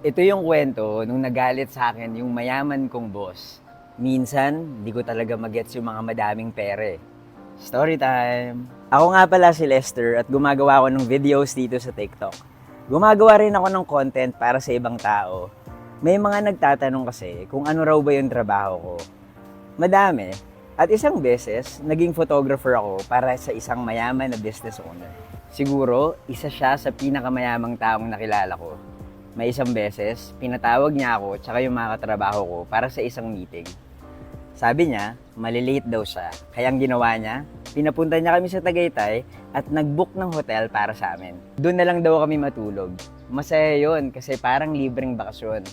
Ito yung kwento nung nagalit sa akin yung mayaman kong boss. Minsan, di ko talaga magets yung mga madaming pere. Story time! Ako nga pala si Lester at gumagawa ako ng videos dito sa TikTok. Gumagawa rin ako ng content para sa ibang tao. May mga nagtatanong kasi kung ano raw ba yung trabaho ko. Madami. At isang beses, naging photographer ako para sa isang mayaman na business owner. Siguro, isa siya sa pinakamayamang taong nakilala ko. May isang beses, pinatawag niya ako tsaka yung mga katrabaho ko para sa isang meeting. Sabi niya, malilate daw siya. Kaya ang ginawa niya, pinapunta niya kami sa Tagaytay at nag-book ng hotel para sa amin. Doon na lang daw kami matulog. Masaya yun kasi parang libreng bakasyon.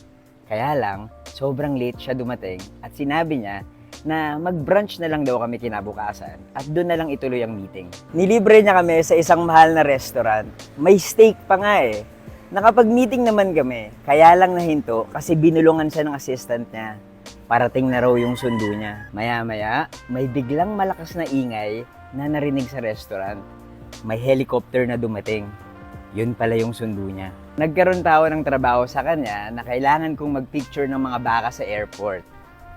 Kaya lang, sobrang late siya dumating at sinabi niya na mag-brunch na lang daw kami kinabukasan at doon na lang ituloy ang meeting. Nilibre niya kami sa isang mahal na restaurant. May steak pa nga eh. Nakapag-meeting naman kami, kaya lang nahinto kasi binulungan siya ng assistant niya. Parating na raw yung sundo niya. Maya-maya, may biglang malakas na ingay na narinig sa restaurant. May helicopter na dumating. Yun pala yung sundo niya. Nagkaroon tao ng trabaho sa kanya na kailangan kong mag-picture ng mga baka sa airport.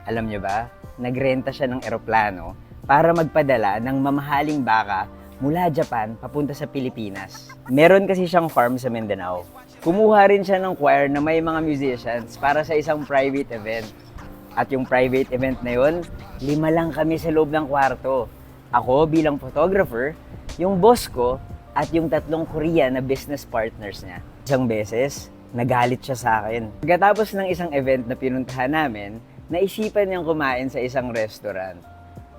Alam niyo ba, nagrenta siya ng eroplano para magpadala ng mamahaling baka mula Japan papunta sa Pilipinas. Meron kasi siyang farm sa Mindanao. Kumuha rin siya ng choir na may mga musicians para sa isang private event. At yung private event na yun, 5 lang kami sa loob ng kwarto. Ako bilang photographer, yung boss ko, at yung 3 Korean na business partners niya. Isang beses, nagalit siya sa akin. Pagkatapos ng isang event na pinuntahan namin, naisipan niyang kumain sa isang restaurant.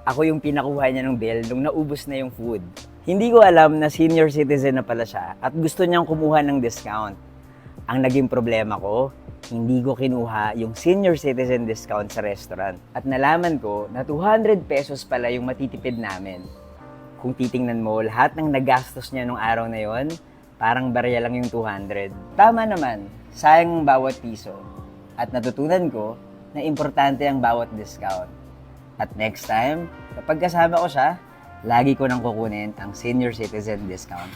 Ako yung pinakuha niya ng bill nung naubos na yung food. Hindi ko alam na senior citizen na pala siya at gusto niyang kumuha ng discount. Ang naging problema ko, hindi ko kinuha yung senior citizen discount sa restaurant. At nalaman ko na 200 pesos pala yung matitipid namin. Kung titingnan mo, lahat ng nagastos niya nung araw na yon, parang barya lang yung 200. Tama naman, sayang ang bawat piso. At natutunan ko na importante ang bawat discount. At next time, kapag kasama ko siya, lagi ko nang kukunin ang senior citizen discount.